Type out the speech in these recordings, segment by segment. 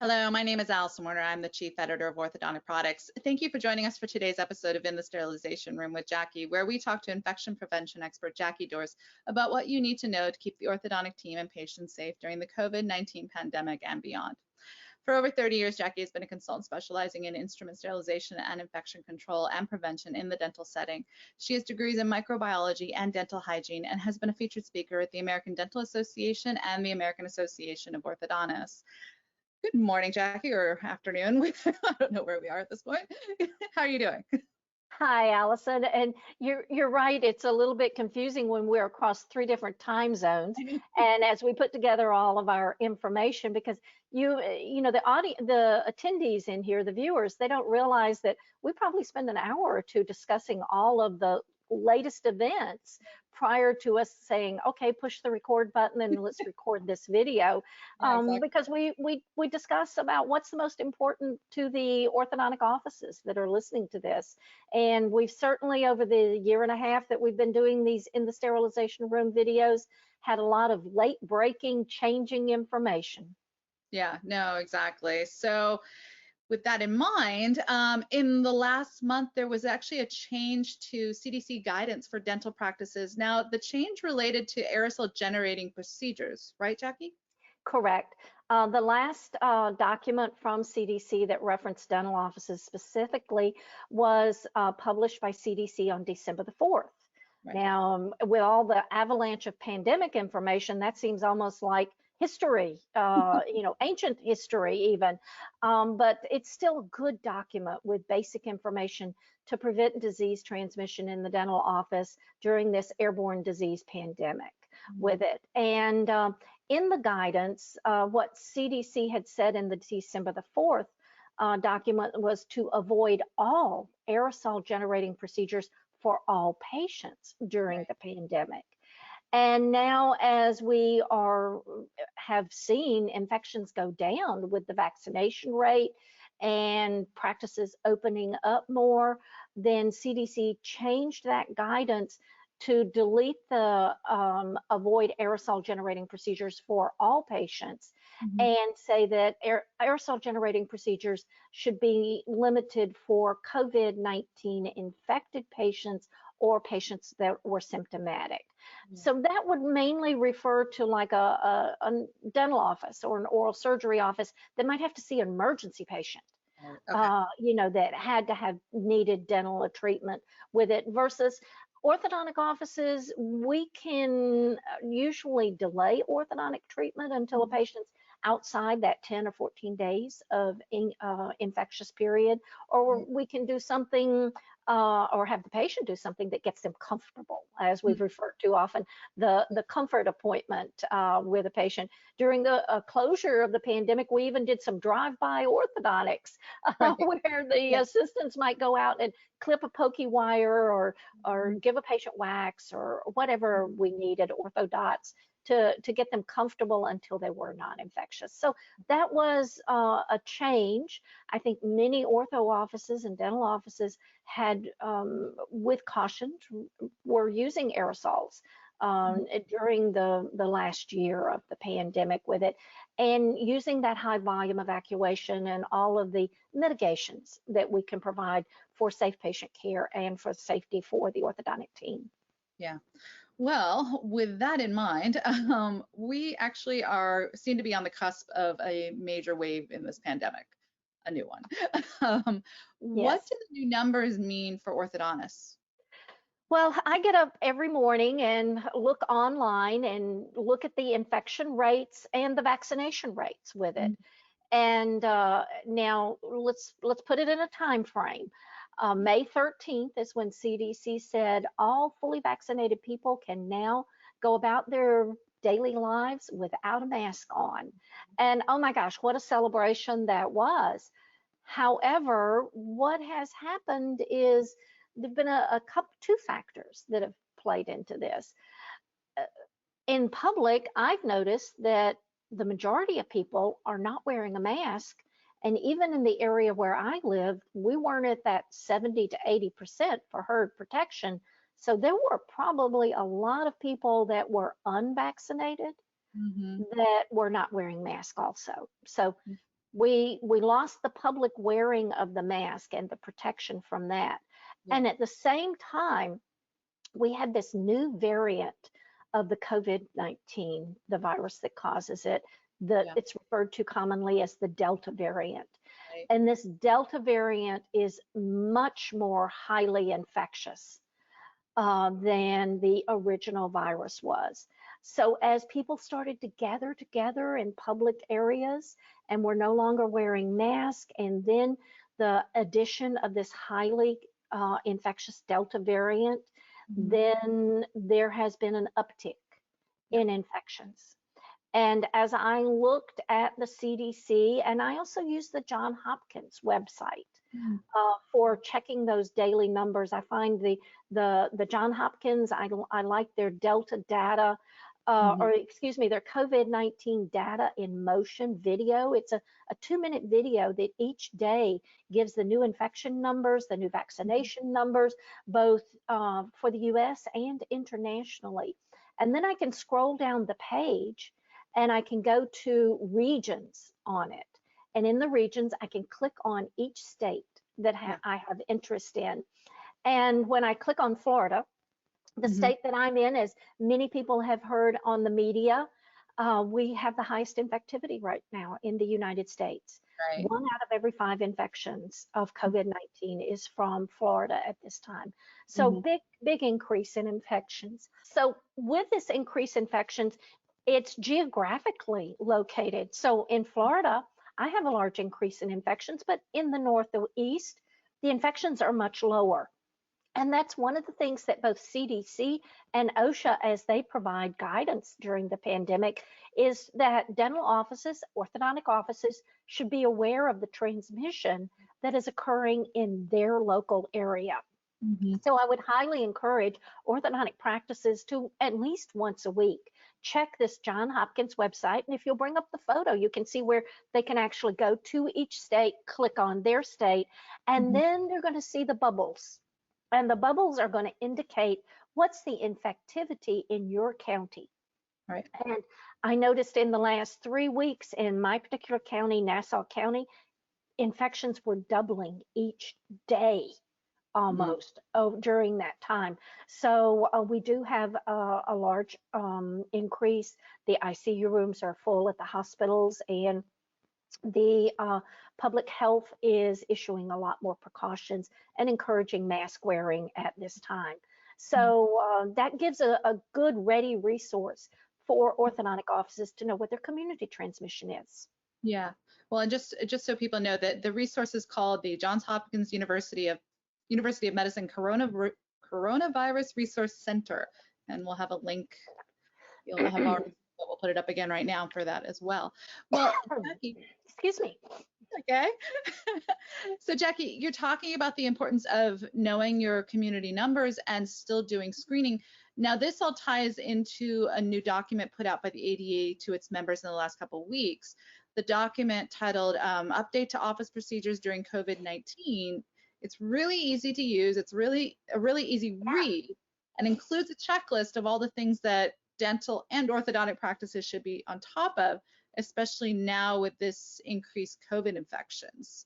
Hello, my name is Allison Warner. I'm the Chief Editor of Orthodontic Products. Thank you for joining us for today's episode of In the Sterilization Room with Jackie, where we talk to infection prevention expert Jackie Dorst about what you need to know to keep the orthodontic team and patients safe during the COVID-19 pandemic and beyond. For over 30 years, Jackie has been a consultant specializing in instrument sterilization and infection control and prevention in the dental setting. She has degrees in microbiology and dental hygiene and has been a featured speaker at the American Dental Association and the American Association of Orthodontists. Good morning, Jackie, or afternoon. I don't know where we are at this point. How are you doing? Hi, Allison. And you're right. It's a little bit confusing when we're across 3 different time zones. And as we put together all of our information, because the attendees in here, the viewers, they don't realize that we probably spend an hour or two discussing all of the latest events prior to us saying, okay, push the record button and let's record this video. Yeah, exactly. Because we discuss about what's the most important to the orthodontic offices that are listening to this. And we've certainly, over the year and a half that we've been doing these In the Sterilization Room videos, had a lot of late breaking, changing information. Yeah, no, exactly. So with that in mind, in the last month, there was actually a change to CDC guidance for dental practices. Now, the change related to aerosol-generating procedures, right, Jackie? Correct. The last document from CDC that referenced dental offices specifically was published by CDC on December the 4th. Right. Now, with all the avalanche of pandemic information, that seems almost like history, ancient history even, but it's still a good document with basic information to prevent disease transmission in the dental office during this airborne disease pandemic with it. And in the guidance, what CDC had said in the December the 4th document was to avoid all aerosol generating procedures for all patients during the pandemic. And now, as we have seen infections go down with the vaccination rate and practices opening up more, then CDC changed that guidance to delete the avoid aerosol generating procedures for all patients and say that aerosol generating procedures should be limited for COVID-19 infected patients or patients that were symptomatic. So that would mainly refer to like a dental office or an oral surgery office that might have to see an emergency patient. That had to have needed dental treatment with it, versus orthodontic offices, we can usually delay orthodontic treatment until a patient's outside that 10 or 14 days of infectious period, or we can do something or have the patient do something that gets them comfortable, as we've referred to often, the comfort appointment with a patient. During the closure of the pandemic, we even did some drive-by orthodontics where the assistants might go out and clip a pokey wire or give a patient wax or whatever we needed, orthodots, to get them comfortable until they were non-infectious. So that was a change. I think many ortho offices and dental offices had, with caution, were using aerosols during the last year of the pandemic with it, and using that high volume evacuation and all of the mitigations that we can provide for safe patient care and for safety for the orthodontic team. Yeah. Well, with that in mind, we actually seem to be on the cusp of a major wave in this pandemic, a new one. What do the new numbers mean for orthodontists? Well, I get up every morning and look online and look at the infection rates and the vaccination rates with it. And now let's put it in a time frame. May 13th is when CDC said all fully vaccinated people can now go about their daily lives without a mask on. And oh my gosh, what a celebration that was. However, what has happened is there've been two factors that have played into this. In public, I've noticed that the majority of people are not wearing a mask. And even in the area where I live, we weren't at that 70 to 80% for herd protection. So there were probably a lot of people that were unvaccinated that were not wearing masks also. So we lost the public wearing of the mask and the protection from that. Yeah. And at the same time, we had this new variant of the COVID-19, the virus that causes it. It's referred to commonly as the Delta variant. Right. And this Delta variant is much more highly infectious than the original virus was. So as people started to gather together in public areas and were no longer wearing masks, and then the addition of this highly infectious Delta variant, then there has been an uptick in infections. And as I looked at the CDC, and I also used the Johns Hopkins website for checking those daily numbers, I find the Johns Hopkins, I like their Delta data, or excuse me, their COVID-19 data in motion video. It's a 2-minute video that each day gives the new infection numbers, the new vaccination numbers, both for the US and internationally. And then I can scroll down the page and I can go to regions on it. And in the regions, I can click on each state that I have interest in. And when I click on Florida, the state that I'm in, as many people have heard on the media, we have the highest infectivity right now in the United States. Right. 1 out of every 5 infections of COVID-19 is from Florida at this time. So big increase in infections. So with this increase in infections, it's geographically located. So in Florida, I have a large increase in infections, but in the Northeast, the infections are much lower. And that's one of the things that both CDC and OSHA, as they provide guidance during the pandemic, is that dental offices, orthodontic offices, should be aware of the transmission that is occurring in their local area. So I would highly encourage orthodontic practices to at least once a week check this Johns Hopkins website. And if you'll bring up the photo, you can see where they can actually go to each state, click on their state, and then they're going to see the bubbles. And the bubbles are going to indicate what's the infectivity in your county. Right. And I noticed in the last 3 weeks in my particular county, Nassau County, infections were doubling each day almost during that time. So we do have a large increase. The ICU rooms are full at the hospitals, and the public health is issuing a lot more precautions and encouraging mask wearing at this time. So that gives a good ready resource for orthodontic offices to know what their community transmission is. Yeah. Well, and just so people know that the resource is called the Johns Hopkins University of Medicine Coronavirus Resource Center, and we'll have a link. You'll have our, but we'll put it up again right now for that as well. Well, Jackie, excuse me. Okay. So Jackie, you're talking about the importance of knowing your community numbers and still doing screening. Now, this all ties into a new document put out by the ADA to its members in the last couple of weeks. The document titled Update to Office Procedures During COVID-19. It's really easy to use. It's a really easy read, and includes a checklist of all the things that dental and orthodontic practices should be on top of, especially now with this increased COVID infections.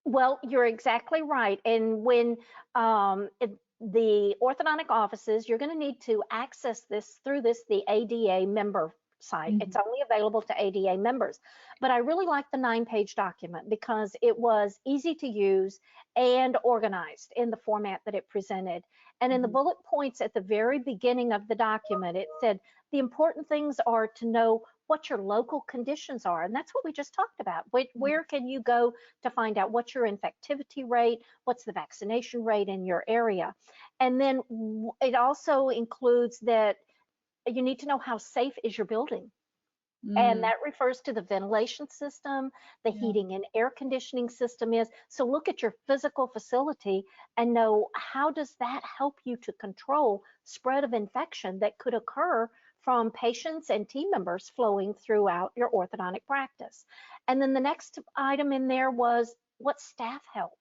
Well, you're exactly right. And when the orthodontic offices, you're going to need to access this through the ADA member site. It's only available to ADA members. But I really like the 9-page document because it was easy to use and organized in the format that it presented. And in the bullet points at the very beginning of the document, it said the important things are to know what your local conditions are. And that's what we just talked about. Where can you go to find out what's your infectivity rate? What's the vaccination rate in your area? And then it also includes that you need to know how safe is your building. And that refers to the ventilation system, the heating and air conditioning system is. So look at your physical facility and know how does that help you to control spread of infection that could occur from patients and team members flowing throughout your orthodontic practice. And then the next item in there was what staff health.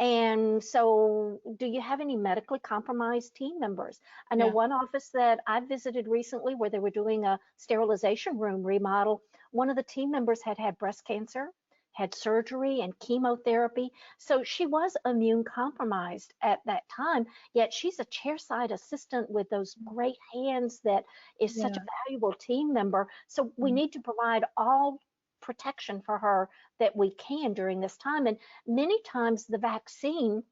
And so, do you have any medically compromised team members? I know one office that I visited recently where they were doing a sterilization room remodel. One of the team members had had breast cancer, had surgery and chemotherapy. So she was immune compromised at that time, yet she's a chairside assistant with those great hands that is such a valuable team member. So we need to provide all protection for her that we can during this time. And many times the vaccine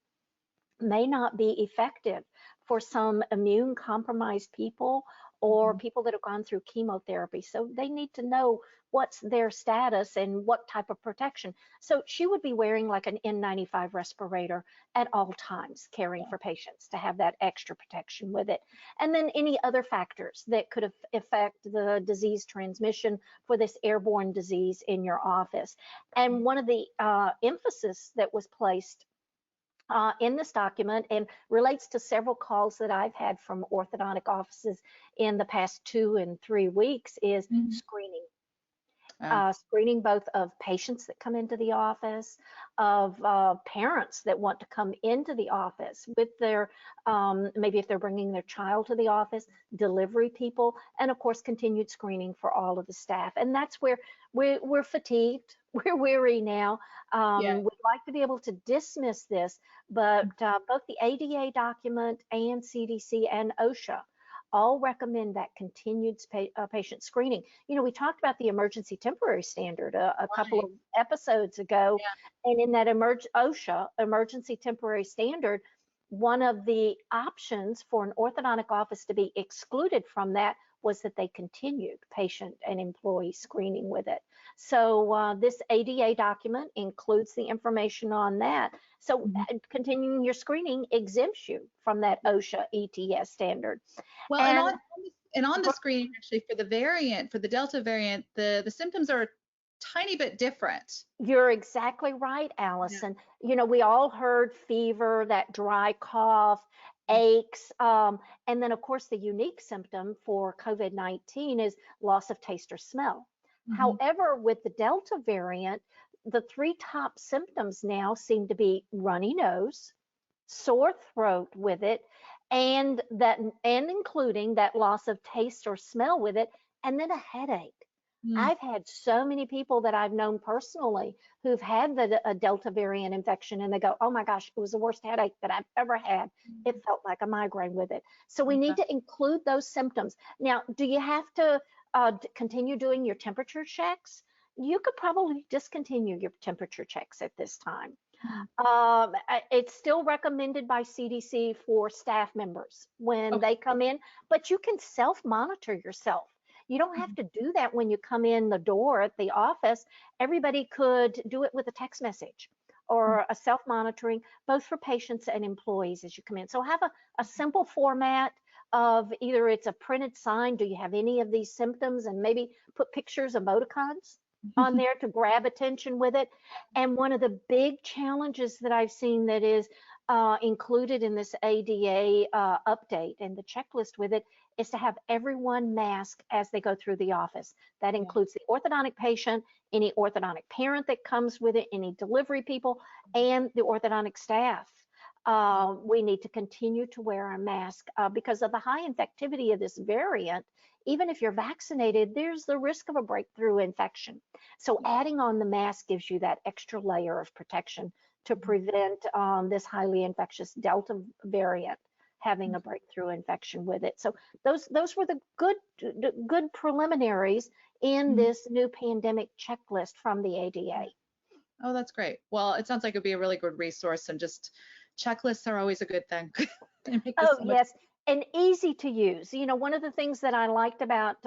may not be effective for some immune compromised people or people that have gone through chemotherapy. So they need to know what's their status and what type of protection. So she would be wearing like an N95 respirator at all times, caring for patients to have that extra protection with it. And then any other factors that could affect the disease transmission for this airborne disease in your office. And one of the emphasis that was placed in this document and relates to several calls that I've had from orthodontic offices in the past 2 and 3 weeks is screening. Screening both of patients that come into the office, of parents that want to come into the office with their, maybe if they're bringing their child to the office, delivery people, and of course, continued screening for all of the staff. And that's where we're fatigued, we're weary now. We'd like to be able to dismiss this, but both the ADA document and CDC and OSHA all recommend that continued patient screening. You know, we talked about the emergency temporary standard a couple of episodes ago, and in that OSHA emergency temporary standard, one of the options for an orthodontic office to be excluded from that was that they continued patient and employee screening with it. So this ADA document includes the information on that. So continuing your screening exempts you from that OSHA ETS standard. Well, and on the screen, actually, for the variant, for the Delta variant, the symptoms are a tiny bit different. You're exactly right, Allison. You know, we all heard fever, that dry cough, aches, and then of course the unique symptom for COVID-19 is loss of taste or smell. However, with the Delta variant, the 3 top symptoms now seem to be runny nose, sore throat with it, and including that loss of taste or smell with it, and then a headache. I've had so many people that I've known personally who've had the Delta variant infection, and they go, oh my gosh, it was the worst headache that I've ever had. It felt like a migraine with it. So we need to include those symptoms. Now, do you have to continue doing your temperature checks? You could probably discontinue your temperature checks at this time. It's still recommended by CDC for staff members when they come in, but you can self-monitor yourself. You don't have to do that when you come in the door at the office. Everybody could do it with a text message or a self-monitoring, both for patients and employees as you come in. So have a simple format of either it's a printed sign, do you have any of these symptoms, and maybe put pictures, emoticons on there to grab attention with it. And one of the big challenges that I've seen that is included in this ADA update and the checklist with it is to have everyone mask as they go through the office. That includes the orthodontic patient, any orthodontic parent that comes with it, any delivery people, and the orthodontic staff. We need to continue to wear a mask because of the high infectivity of this variant. Even if you're vaccinated, there's the risk of a breakthrough infection. So adding on the mask gives you that extra layer of protection to prevent this highly infectious Delta variant having a breakthrough infection with it. So those were the good preliminaries in this new pandemic checklist from the ADA. Oh, that's great. Well, it sounds like it'd be a really good resource, and just checklists are always a good thing. Yes, and easy to use. You know, one of the things that I liked about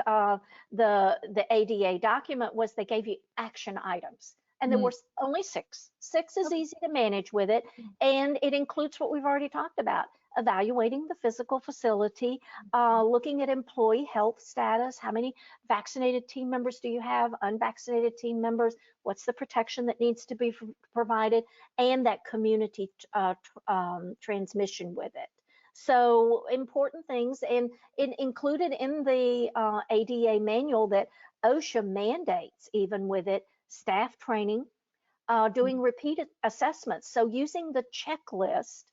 the ADA document was they gave you action items. And there were only 6. 6 is easy to manage with it. And it includes what we've already talked about: evaluating the physical facility, looking at employee health status, how many vaccinated team members do you have, unvaccinated team members, what's the protection that needs to be provided, and that community transmission with it. So important things, and it included in the ADA manual that OSHA mandates, even with it, staff training, doing repeat assessments. So using the checklist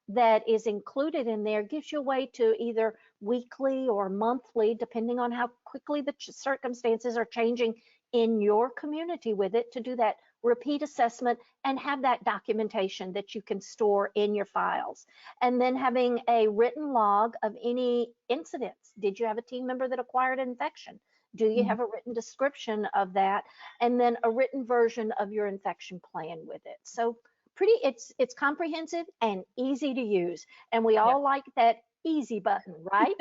that is included in there gives you a way to either weekly or monthly, depending on how quickly the circumstances are changing in your community with it, to do that repeat assessment and have that documentation that you can store in your files. And then having a written log of any incidents. Did you have a team member that acquired an infection? Do you have a written description of that? And then a written version of your infection plan with it. So it's comprehensive and easy to use. And we all like that easy button, right?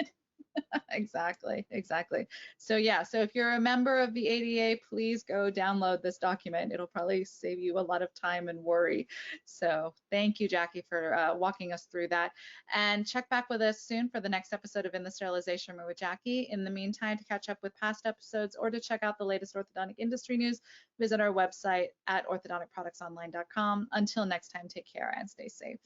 Exactly, exactly. So yeah, so if you're a member of the ADA, please go download this document. It'll probably save you a lot of time and worry. So thank you, Jackie, for walking us through that. And check back with us soon for the next episode of In the Sterilization Room with Jackie. In the meantime, to catch up with past episodes or to check out the latest orthodontic industry news, visit our website at orthodonticproductsonline.com. Until next time, take care and stay safe.